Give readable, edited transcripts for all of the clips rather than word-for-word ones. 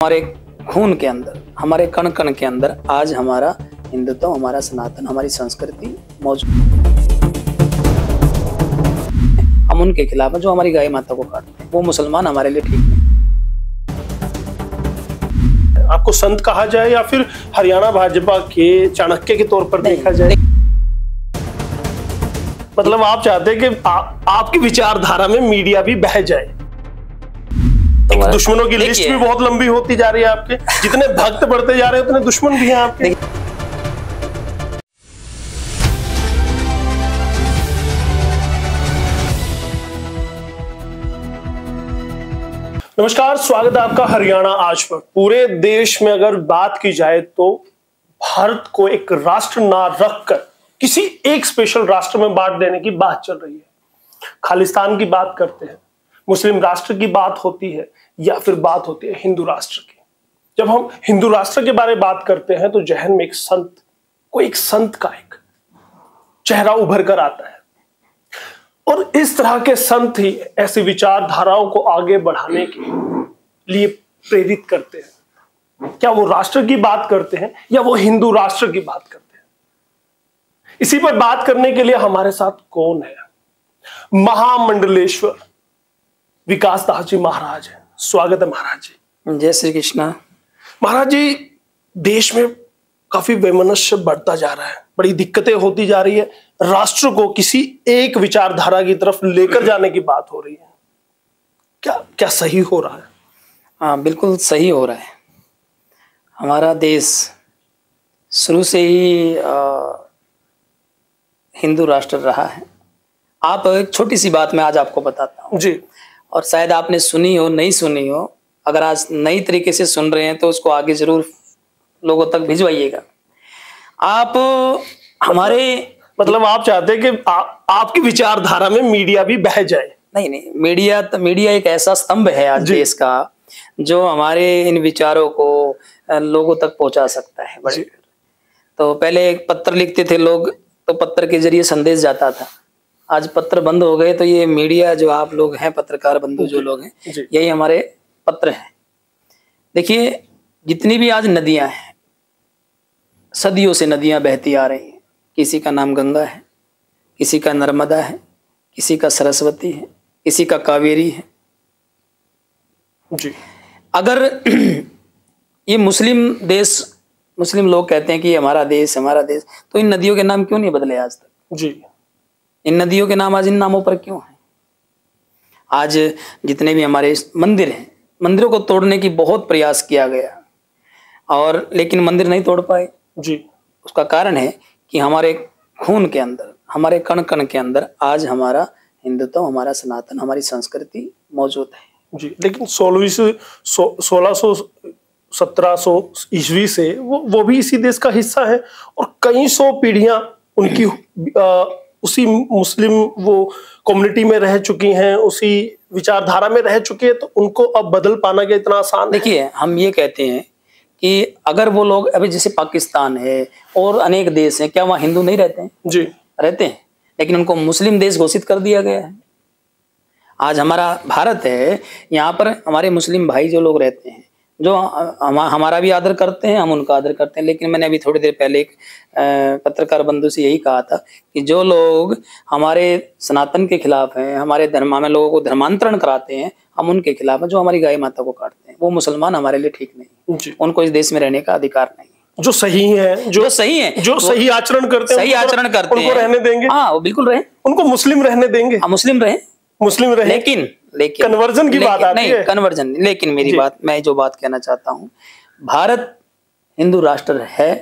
हमारे खून के अंदर, हमारे कण कण के अंदर आज हमारा हिंदुत्व, हमारा सनातन, हमारी संस्कृति मौजूद। हम उनके खिलाफ हैं जो हमारी गाय माता को काटते हैं। वो मुसलमान हमारे लिए ठीक नहीं। आपको संत कहा जाए या फिर हरियाणा भाजपा के चाणक्य के तौर पर देखा जाए? मतलब आप चाहते हैं कि आपकी विचारधारा में मीडिया भी बह जाए। दुश्मनों की लिस्ट भी बहुत लंबी होती जा रही है आपके। जितने भक्त बढ़ते जा रहे हैं उतने दुश्मन भी हैं आपके। नमस्कार, स्वागत है आपका हरियाणा आज पर। पूरे देश में अगर बात की जाए तो भारत को एक राष्ट्र ना रखकर किसी एक स्पेशल राष्ट्र में बांट देने की बात चल रही है। खालिस्तान की बात करते हैं, मुस्लिम राष्ट्र की बात होती है या फिर बात होती है हिंदू राष्ट्र की। जब हम हिंदू राष्ट्र के बारे में बात करते हैं तो जहन में एक संत का एक चेहरा उभर कर आता है और इस तरह के संत ही ऐसी विचारधाराओं को आगे बढ़ाने के लिए प्रेरित करते हैं। क्या वो राष्ट्र की बात करते हैं या वो हिंदू राष्ट्र की बात करते हैं? इसी पर बात करने के लिए हमारे साथ कौन है? महामंडलेश्वर विकास दास जी महाराज है। स्वागत है महाराज जी। जय श्री कृष्णा। महाराज जी, देश में काफी वैमनस्य बढ़ता जा रहा है, बड़ी दिक्कतें होती जा रही है। राष्ट्र को किसी एक विचारधारा की तरफ लेकर जाने की बात हो रही है। क्या सही हो रहा है? हाँ, बिल्कुल सही हो रहा है। हमारा देश शुरू से ही हिंदू राष्ट्र रहा है। आप एक छोटी सी बात मैं आज आपको बताता हूँ जी, और शायद आपने सुनी हो, नहीं सुनी हो। अगर आज नई तरीके से सुन रहे हैं तो उसको आगे जरूर लोगों तक भिजवाइएगा। आप हमारे मतलब आप चाहते हैं कि आपकी विचारधारा में मीडिया भी बह जाए? नहीं, मीडिया एक ऐसा स्तंभ है आज देश का जो हमारे इन विचारों को लोगों तक पहुंचा सकता है। बड़े तो पहले एक पत्र लिखते थे लोग, तो पत्र के जरिए संदेश जाता था। आज पत्र बंद हो गए तो ये मीडिया जो आप लोग हैं, पत्रकार बंधु जो लोग हैं, यही हमारे पत्र हैं। देखिए, जितनी भी आज नदियां हैं, सदियों से नदियां बहती आ रही हैं। किसी का नाम गंगा है, किसी का नर्मदा है, किसी का सरस्वती है, किसी का कावेरी है जी। अगर ये मुस्लिम लोग कहते हैं कि हमारा देश, तो इन नदियों के नाम क्यों नहीं बदले आज तक? जी, इन नदियों के नाम आज इन नामों पर क्यों हैं? आज जितने भी हमारे मंदिर हैं, मंदिरों को तोड़ने की बहुत प्रयास किया गया और लेकिन मंदिर नहीं तोड़ पाए जी। उसका कारण है कि हमारे खून के अंदर, हमारे कण कण के अंदर आज हमारा हिंदुत्व, हमारा सनातन, हमारी संस्कृति मौजूद है जी। लेकिन 1700 ईस्वी से वो भी इसी देश का हिस्सा है और कई सौ पीढ़ियां उनकी उसी मुस्लिम वो कम्युनिटी में रह चुकी हैं, उसी विचारधारा में रह चुकी है, तो उनको अब बदल पाना क्या इतना आसान? देखिए, हम ये कहते हैं कि अगर वो लोग अभी जैसे पाकिस्तान है और अनेक देश हैं, क्या वहाँ हिंदू नहीं रहते हैं? जी, रहते हैं, लेकिन उनको मुस्लिम देश घोषित कर दिया गया है। आज हमारा भारत है, यहाँ पर हमारे मुस्लिम भाई जो लोग रहते हैं, जो हमारा भी आदर करते हैं, हम उनका आदर करते हैं। लेकिन मैंने अभी थोड़ी देर पहले एक पत्रकार बंधु से यही कहा था कि जो लोग हमारे सनातन के खिलाफ हैं, हमारे धर्म में लोगों को धर्मांतरण कराते हैं, हम उनके खिलाफ हैं। जो हमारी गाय माता को काटते हैं, वो मुसलमान हमारे लिए ठीक नहीं। उनको इस देश में रहने का अधिकार नहीं। जो सही है, जो सही आचरण करते हैं, उनको रहने देंगे। हाँ, वो बिल्कुल रहे। उनको मुस्लिम रहने देंगे। हाँ, मुस्लिम रहे। लेकिन कन्वर्जन की बात आती है। कन्वर्जन, लेकिन मैं जो बात कहना चाहता हूँ, भारत हिंदू राष्ट्र है,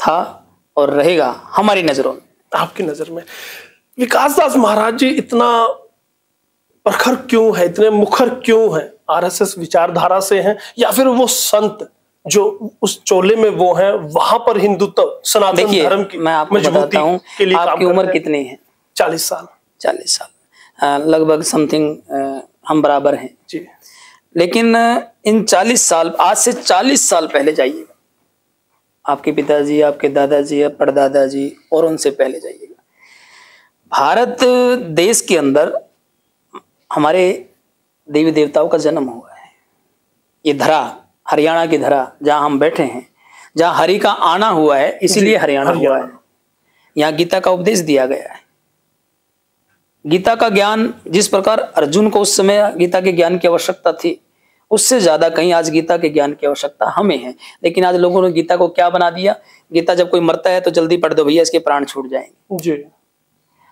था और रहेगा हमारी नजरों में। आपकी नजर में विकास दास महाराज जी इतना प्रखर क्यों है, इतने मुखर क्यों है? आरएसएस विचारधारा से हैं या फिर वो संत जो उस चोले में वो हैं, वहां पर हिंदुत्व, सनातन धर्म की मैं आपको बताता हूँ, आपकी उम्र कितनी है? 40 साल। 40 साल लगभग समथिंग हम बराबर हैं जी। लेकिन इन 40 साल, आज से 40 साल पहले जाइएगा, आपके पिताजी, आपके दादाजी, परदादाजी और उनसे पहले जाइएगा। भारत देश के अंदर हमारे देवी देवताओं का जन्म हुआ है। ये धरा हरियाणा की धरा जहां हम बैठे हैं, जहां हरि का आना हुआ है, इसीलिए हरियाणा हुआ है। यहाँ गीता का उपदेश दिया गया है। गीता का ज्ञान जिस प्रकार अर्जुन को उस समय गीता के ज्ञान की आवश्यकता थी, उससे ज्यादा कहीं आज गीता के ज्ञान की आवश्यकता हमें है। लेकिन आज लोगों ने गीता को क्या बना दिया, गीता जब कोई मरता है तो जल्दी पढ़ दो भैया, इसके प्राण छूट जाएंगे जी।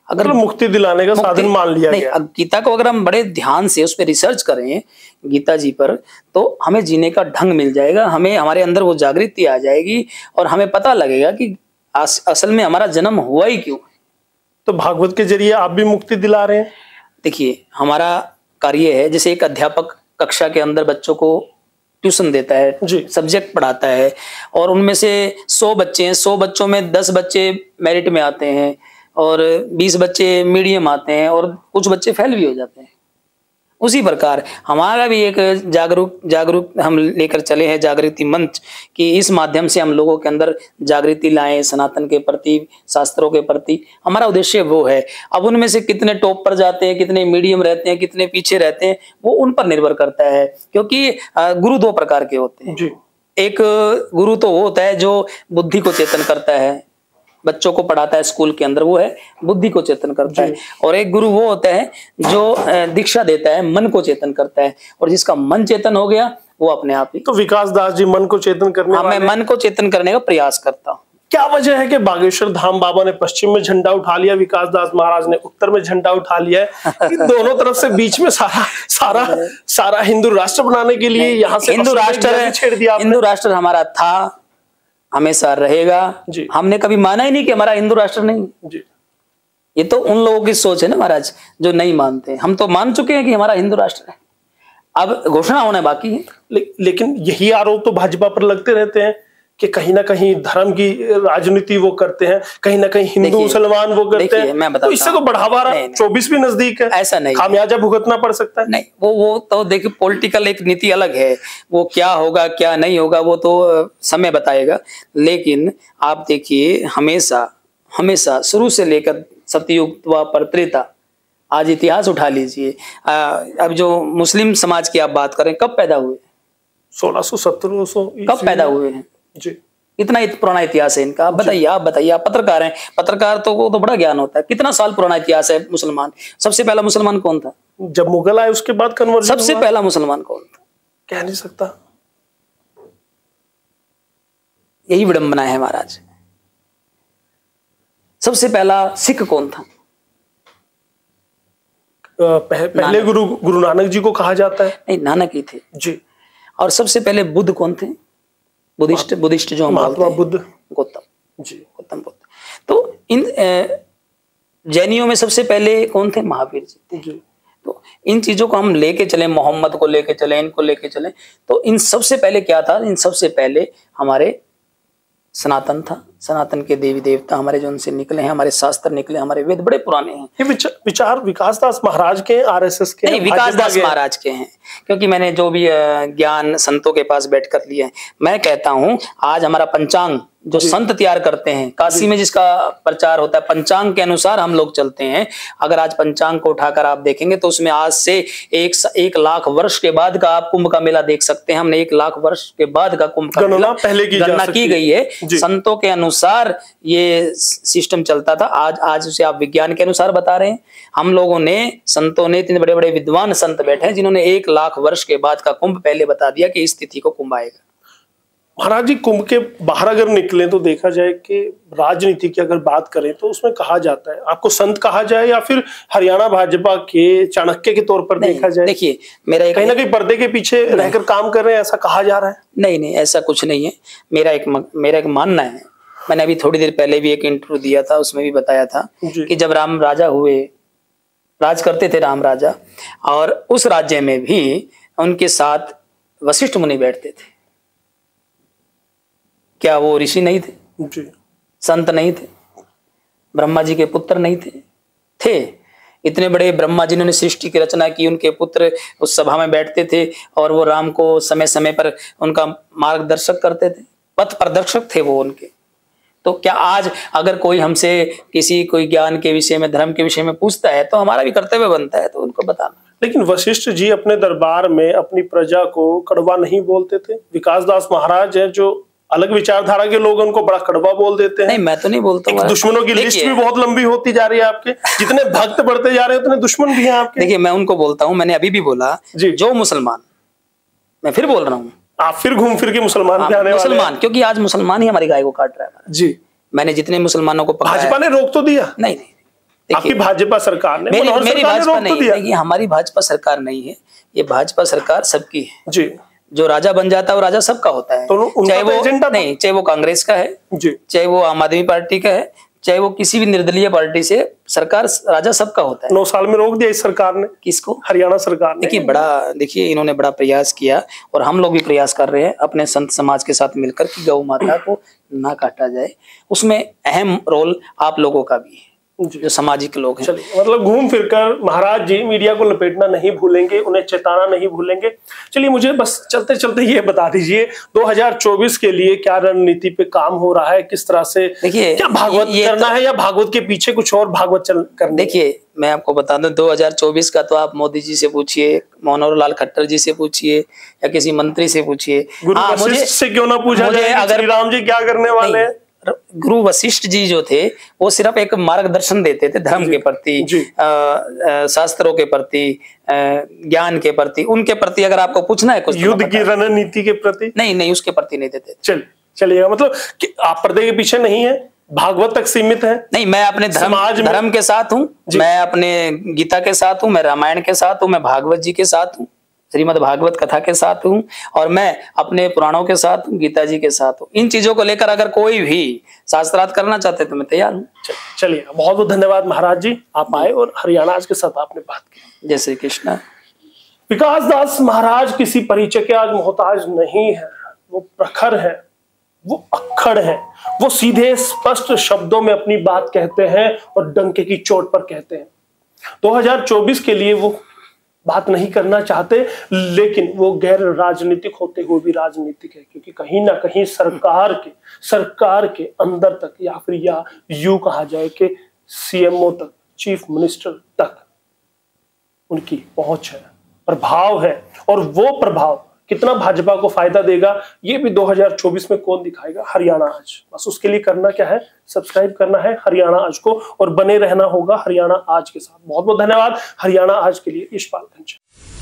अगर मुक्ति दिलाने का साधन मान लिया गया। गीता को अगर हम बड़े ध्यान से उस पर रिसर्च करें गीता जी पर, तो हमें जीने का ढंग मिल जाएगा, हमें हमारे अंदर वो जागृति आ जाएगी और हमें पता लगेगा कि असल में हमारा जन्म हुआ ही क्यों। तो भागवत के जरिए आप भी मुक्ति दिला रहे हैं। देखिए, हमारा कार्य है, जैसे एक अध्यापक कक्षा के अंदर बच्चों को ट्यूशन देता है, सब्जेक्ट पढ़ाता है, और उनमें से 100 बच्चे हैं, 100 बच्चों में 10 बच्चे मेरिट में आते हैं और 20 बच्चे मीडियम आते हैं और कुछ बच्चे फेल भी हो जाते हैं। उसी प्रकार हमारा भी एक जागरूक हम लेकर चले हैं जागृति मंच, कि इस माध्यम से हम लोगों के अंदर जागृति लाएं सनातन के प्रति, शास्त्रों के प्रति। हमारा उद्देश्य वो है। अब उनमें से कितने टॉप पर जाते हैं, कितने मीडियम रहते हैं, कितने पीछे रहते हैं, वो उन पर निर्भर करता है, क्योंकि गुरु 2 प्रकार के होते हैं। एक गुरु तो वो होता है जो बुद्धि को चेतन करता है, बच्चों को पढ़ाता है स्कूल के अंदर, वो है बुद्धि को चेतन करता है। और एक गुरु वो होता है जो दीक्षा देता है, मन को चेतन करता है, और जिसका मन चेतन हो गया वो अपने आप ही। तो विकास दास जी मन को चेतन करने मैं मन को चेतन करने का प्रयास करता हूँ। क्या वजह है कि बागेश्वर धाम बाबा ने पश्चिम में झंडा उठा लिया, विकास दास महाराज ने उत्तर में झंडा उठा लिया है, दोनों तरफ से बीच में सारा हिंदू राष्ट्र बनाने के लिए यहाँ से हिंदू राष्ट्र छेड़ दिया। हिंदू राष्ट्र हमारा था, हमेशा रहेगा। हमने कभी माना ही नहीं कि हमारा हिंदू राष्ट्र नहीं जी। ये तो उन लोगों की सोच है ना महाराज, जो नहीं मानते। हम तो मान चुके हैं कि हमारा हिंदू राष्ट्र है, अब घोषणा होना बाकी है। लेकिन यही आरोप तो भाजपा पर लगते रहते हैं कि कहीं ना कहीं धर्म की राजनीति वो करते हैं, कहीं ना कहीं हिंदू मुसलमान वो करते हैं। मैं तो इससे तो बढ़ावा 24 भी नजदीक है, ऐसा नहीं, खामियाजा भुगतना पड़ सकता है। नहीं, वो तो देखिए पॉलिटिकल एक नीति अलग है, वो क्या होगा क्या नहीं होगा वो तो समय बताएगा। लेकिन आप देखिए, हमेशा शुरू से लेकर सतयुग द्वापर त्रेता, आज इतिहास उठा लीजिए। अब जो मुस्लिम समाज की आप बात करें, कब पैदा हुए? 1600-1700 कब पैदा हुए हैं जी। इतना पुराना इतिहास है इनका। आप बताइए, आप पत्रकार हैं, पत्रकार तो को तो बड़ा ज्ञान होता है। कितना साल पुराना इतिहास है मुसलमान? सबसे पहला मुसलमान कौन था? जब मुगल आए उसके बाद कन्वर्जन। सबसे पहला मुसलमान कौन था? कह नहीं सकता। यही विडंबना है महाराज। सबसे पहला सिख कौन था? पहले गुरु नानक जी को कहा जाता है। नहीं, नानक ही थे जी। और सबसे पहले बुद्ध कौन थे? बुद्धिस्ट जो हम बोलते हैं, बुद्ध, गौतम जी, गौतम बुद्ध। तो इन जैनियों में सबसे पहले कौन थे? महावीर जी थे। तो इन चीजों को हम लेके चले, मोहम्मद को लेके चले, इनको लेके चले, तो इन सबसे पहले क्या था? इन सबसे पहले हमारे सनातन था। सनातन के देवी देवता हमारे जो उनसे निकले हैं, हमारे शास्त्र निकले, हमारे वेद बड़े पुराने हैं। ये विचार विकास दास महाराज के, आरएसएस के नहीं, विकास दास महाराज के हैं, क्योंकि मैंने जो भी ज्ञान संतों के पास बैठकर लिया है, मैं कहता हूं आज हमारा पंचांग जो संत तैयार करते हैं, काशी में जिसका प्रचार होता है, पंचांग के अनुसार हम लोग चलते हैं। अगर आज पंचांग को उठाकर आप देखेंगे तो उसमें आज से 1 लाख वर्ष के बाद का आप कुंभ का मेला देख सकते हैं। हमने 1 लाख वर्ष के बाद का कुंभ का मेला पहले गणना की गई है। संतों के अनुसार ये सिस्टम चलता था। आज उसे आप विज्ञान के अनुसार बता रहे हैं। हम लोगों ने, संतों ने, इतने बड़े बड़े विद्वान संत बैठे हैं जिन्होंने 1 लाख वर्ष के बाद का कुंभ पहले बता दिया कि इस तिथि को कुंभ आएगा। महाराज जी, कुंभ के बाहर अगर निकले तो देखा जाए कि राजनीति की अगर बात करें तो उसमें कहा जाता है, आपको संत कहा जाए या फिर हरियाणा भाजपा के चाणक्य के तौर पर देखा जाए? देखिए, मेरा कहीं ना कहीं पर्दे के पीछे रहकर काम कर रहे हैं, ऐसा कहा जा रहा है। नहीं, ऐसा कुछ नहीं है। मेरा एक मानना है। मैंने अभी थोड़ी देर पहले भी एक इंटरव्यू दिया था, उसमें भी बताया था कि जब राम राजा हुए, राज करते थे राम राजा, और उस राज्य में भी उनके साथ वशिष्ठ मुनि बैठते थे। क्या वो ऋषि नहीं थे? जी। संत नहीं थे? ब्रह्मा जी के पुत्र नहीं थे? इतने बड़े ब्रह्मा जिन्होंने सृष्टि की रचना की, उनके पुत्र उस सभा में बैठते थे और वो राम को समय समय पर उनका मार्गदर्शक करते थे, पथ प्रदर्शक थे वो उनके। तो क्या आज अगर कोई हमसे कोई ज्ञान के विषय में, धर्म के विषय में पूछता है तो हमारा भी कर्तव्य बनता है तो उनको बताना। लेकिन वशिष्ठ जी अपने दरबार में अपनी प्रजा को कड़वा नहीं बोलते थे। विकास दास महाराज है जो अलग विचारधारा के लोग उनको बड़ा कड़वा बोल देते हैं। नहीं, मैं तो नहीं बोलता हूँ। दुश्मनों की लिस्ट भी बहुत लंबी होती जा रही है आपके, जितने भक्त बढ़ते जा रहे हैं उतने दुश्मन भी हैं आपके। देखिए, मैं उनको बोलता हूँ, मैंने अभी भी बोला, जो मुसलमान, मैं फिर बोल रहा हूँ, आप फिर घूम फिर के मुसलमान पे आने मुसलमान, क्योंकि आज मुसलमान ही हमारी गाय को काट रहा है जी। मैंने जितने मुसलमानों को भाजपा ने रोक तो दिया? नहीं, आपकी भाजपा सरकार ने, मेरी भाजपा नहीं, हमारी भाजपा सरकार नहीं है, ये भाजपा सरकार सबकी है जी। जो राजा बन जाता है वो राजा सबका होता है, चाहे वो नहीं, चाहे वो कांग्रेस का है जी, चाहे वो आम आदमी पार्टी का है, चाहे वो किसी भी निर्दलीय पार्टी से, सरकार राजा सबका होता है। 9 साल में रोक दिया इस सरकार ने। किसको? हरियाणा सरकार ने। देखिए इन्होंने बड़ा प्रयास किया और हम लोग भी प्रयास कर रहे हैं अपने संत समाज के साथ मिलकर कि गौ माता को ना काटा जाए। उसमें अहम रोल आप लोगों का भी है, जो सामाजिक लोग हैं। चलिए, मतलब घूम फिरकर महाराज जी मीडिया को लपेटना नहीं भूलेंगे, उन्हें चेताना नहीं भूलेंगे। चलिए, मुझे बस चलते चलते ये बता दीजिए 2024 के लिए क्या रणनीति पे काम हो रहा है, किस तरह से, देखिए क्या भागवत करना है या भागवत के पीछे कुछ और भागवत करना? देखिए, मैं आपको बता दूं 2024 का तो आप मोदी जी से पूछिए, मनोहर लाल खट्टर जी से पूछिए या किसी मंत्री से पूछिए। गुरु वशिष्ठ से क्यों ना पूछा जाए अगर श्री राम जी क्या करने वाले हैं? गुरु वशिष्ठ जी जो थे वो सिर्फ एक मार्गदर्शन देते थे धर्म के प्रति, शास्त्रों के प्रति, ज्ञान के प्रति, उनके प्रति अगर आपको पूछना है कुछ, युद्ध की रणनीति के प्रति नहीं, उसके प्रति नहीं देते। चलिए, मतलब आप पर्दे के पीछे नहीं है, भागवत तक सीमित है? नहीं, मैं अपने धर्म के साथ हूँ, मैं अपने गीता के साथ हूँ, मैं रामायण के साथ हूँ, मैं भागवत जी के साथ हूँ, श्रीमद् भागवत कथा के साथ हूँ, और मैं अपने पुराणों के साथ हूँ, गीता जी के साथ हूँ। इन चीजों को लेकर अगर कोई भी शास्त्रार्थ करना चाहते तो मैं तैयार हूँ। चलिए, बहुत बहुत धन्यवाद महाराज जी, आप आए और हरियाणा आज के साथ आपने बात की। जय श्री कृष्ण। विकास दास महाराज किसी परिचय के आज मोहताज नहीं है, वो प्रखर है, वो अक्खड़ है, वो सीधे स्पष्ट शब्दों में अपनी बात कहते हैं और डंके की चोट पर कहते हैं। 2024 के लिए वो बात नहीं करना चाहते, लेकिन वो गैर राजनीतिक होते हुए भी राजनीतिक है, क्योंकि कहीं ना कहीं सरकार के अंदर तक, या फिर यूं कहा जाए कि सीएमओ तक, चीफ मिनिस्टर तक उनकी पहुंच है, प्रभाव है। और वो प्रभाव कितना भाजपा को फायदा देगा ये भी 2024 में कौन दिखाएगा? हरियाणा आज। बस उसके लिए करना क्या है? सब्सक्राइब करना है हरियाणा आज को और बने रहना होगा हरियाणा आज के साथ। बहुत बहुत धन्यवाद हरियाणा आज के लिए। यशपाल घनश्याम।